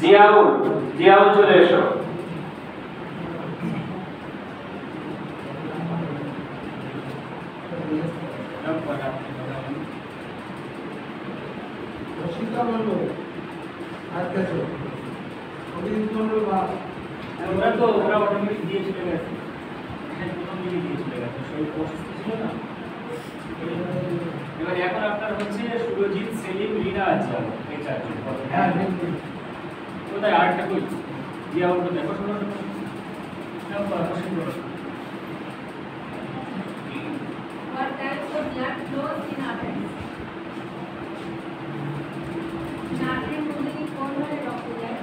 জিয়াউল, জিয়াউল চলে এসো। ওরা তো ওরা অটোমেটিক দিয়ে চলে গেছে, প্রথম দিকে দিয়ে চলে গেছে, সেই প্রসেস ছিল না। এবার এখন আপনার হচ্ছে সুরজিৎ, সেলিম, রিনা আছে, এই চারজন। হ্যাঁ কোথায় আরেকটা কই দিয়া ওটা দেখো, শোনো না কোশ্চেন করো। What types of blood flows in arteries? নাকের মধ্যে কি কোন ধরনের রক্ত যায়?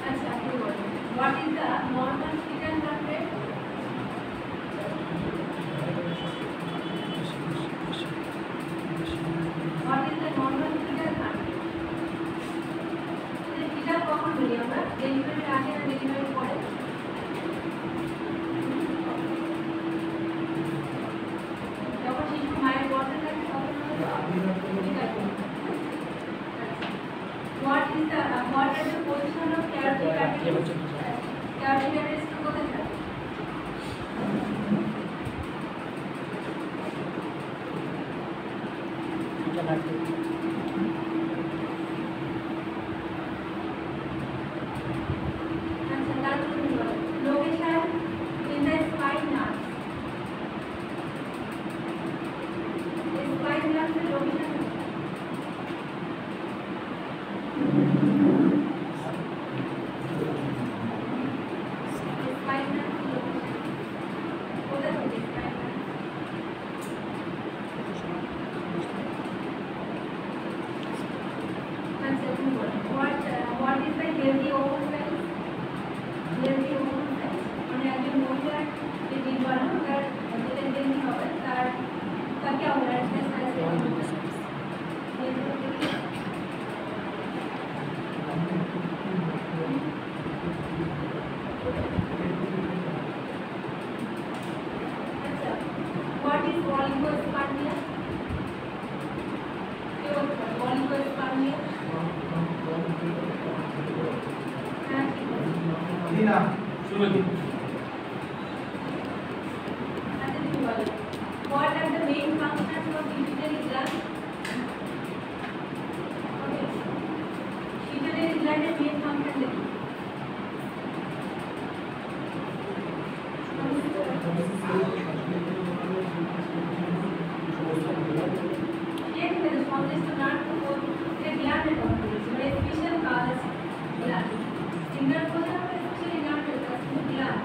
আচ্ছা, আপনি বলুন। What is the normal fetal heart rate? What is the normal fetal heart rate? fetal কখন বলি আমরা? ডেলিভারির আগে না ডেলিভারির পরে? যখন শিশু মায়ের গর্ভে থাকে তখন What are the position of carotid arteries? Carotid arteries কোথায় থাকে? আচ্ছা, তারপরে location in the spine nerve. Spine nerve এর location spine nerve কোথায় থাকে spine nerve? আচ্ছা, তুমি বলো। What is the healthy ovum size? Healthy ovum size মানে একজন মহিলার যে ডিম্বাণু তার যেটা healthy হবে তার क्या हो रहा है इसमें साइज अच्छा, what is oligospermia? क्या होता है oligospermia? रीना सुरजित। अच्छा, तुम बोलो। What are the main functions of pituitary gland? Okay. Pituitary gland এর main function দেখি। एक में responses to not to both the gland and organs. बड़े special causes gland. Single cause है specially gland होता है gland.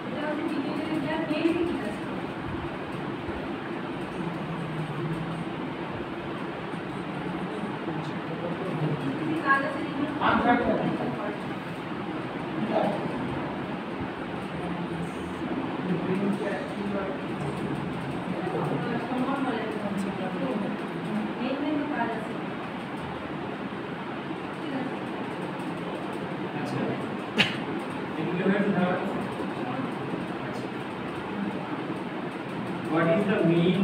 इधर होते pituitary gland main की तरह। What is the main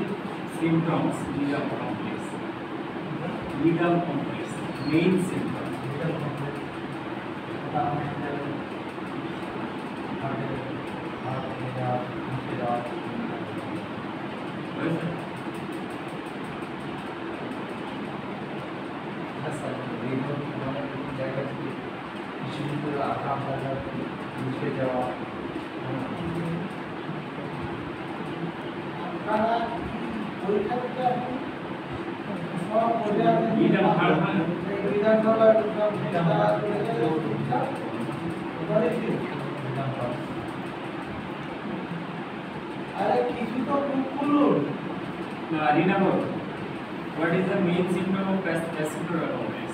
symptoms Lidam complex? Lidam complex main symptom. What is the main symptom of vesicular complex?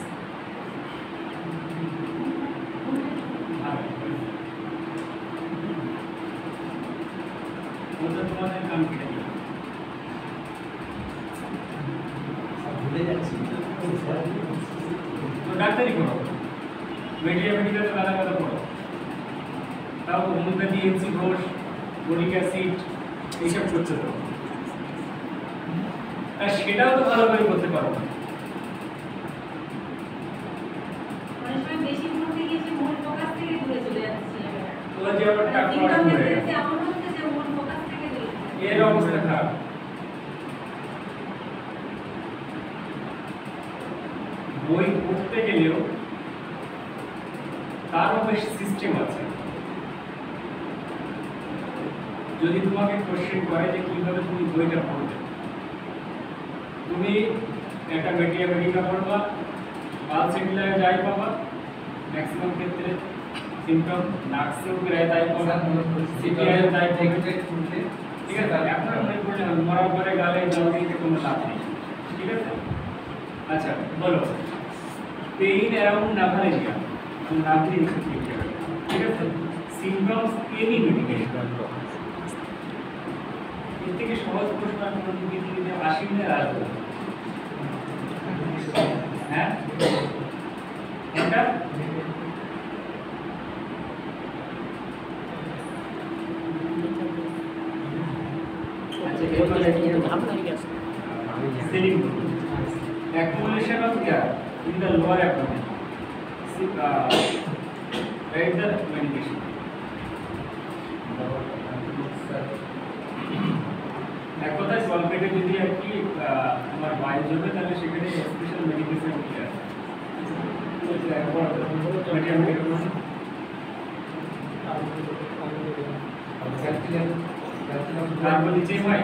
তোমাদের কাম কেটে দিলাম ভুলে যাচ্ছি তো ডাক্তারি করো মেডিকেল আলাদা আলাদা করো তাও homeopathy NC Ghosh boric acid এইসব করছে তো আর সেটাও তো ভালো করে করতে পারো না। অনেক সময় বেশি ঘুরতে গিয়ে সে মূল ফোকাস থেকে দূরে চলে যাচ্ছে। তোরা যে আবার টাকা চিন্তা হয়ে মেসেজে গেছে, এমন হচ্ছে যে মূল ফোকাস থেকে দূরে চলে যাচ্ছে। এর অবস্থা খারাপ। বই পড়তে গেলেও তারও বেশ সিস্টেম আছে। যদি তোমাকে কোশ্চেন করে যে কিভাবে তুমি বইটা পড়বে, তুমি একটা মেটিয়া পড়বা, পালস এগুলায় যাই পাবা, ম্যাক্সিমাম ক্ষেত্রে সিম্পটম নার্সেও প্রায় তাই পাবা, সিপিআই তাই পাবে। ঠিক আছে, আপনার মনে করলে হবে মরার পরে গালে জল দিতে কোনো লাভ নেই। ঠিক আছে, আচ্ছা বলো পেইন অ্যারাউন্ড নাভাল এরিয়া, নাভি ঠিক আছে, সিম্পটমস এনি মেডিকেশন। এর থেকে সহজ প্রশ্ন আর কোনো পৃথিবীতে আসেনি না আসবে? হ্যাঁ এটা আচ্ছা এবারে selling accumulation of air in the lower abdomen. Write the medication. এক কথায় সলভেটে যদি আর কি আমার বায়ু যাবে তাহলে সেখানে স্পেশাল মেডিকেশন কি আছে? কার্বন নিচে হয়,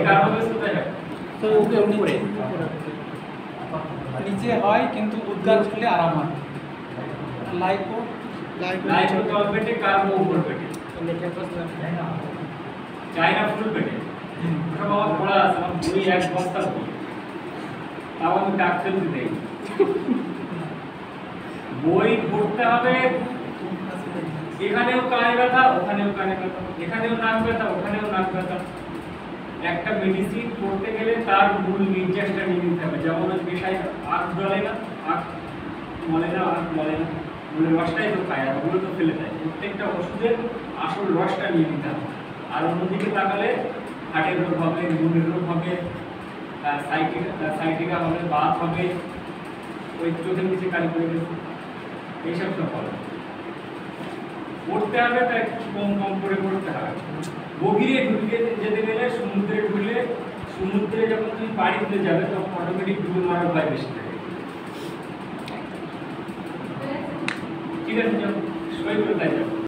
কার্বন কোথায় হয়? তো ওকে উপরে নিচে হয় কিন্তু উদ্গার করলে আরাম হয়। লাইকো লাইকো তল পেটে, কার্বন উপর পেটে, চাইনা ফুল পেটে। সব আমার পড়া আছে, আমার বই এক বস্তা বই, তাও আমি ডাক ফেলতে দেই। বই পড়তে হবে, এখানেও কানে ব্যথা, ওখানেও কানে ব্যথা, এখানেও নাক ব্যথা, ওখানেও নাক ব্যথা। একটা মেডিসিন পড়তে গেলে তার মূল নির্যাসটা নিয়ে নিতে হবে। যেমন পেশায় আখ জ্বলে না, আখ মলে না, আখ মলে না, মূলের রসটাই তো খায়, আর ওগুলো তো ফেলে দেয়। প্রত্যেকটা ওষুধের আসল রসটা নিয়ে নিতে হবে। আর অন্যদিকে তাকালে হার্টের রোগ হবে, মূলের রোগ হবে, সাইটিকা হবে, বাত হবে, ওই চোখের নিচে কালি পড়ে গেছে, এইসব সব হবে। পড়তে হবে তা একটু কম কম করে পড়তে হবে। গভীরে ঢুকে যেতে গেলে সমুদ্রে ঢুকলে, সমুদ্রে যখন তুমি পাড়ি দিতে যাবে তখন অটোমেটিক ডুবে মারার ভয় বেশি থাকে। ঠিক আছে, সবাই করে তাই যাবে।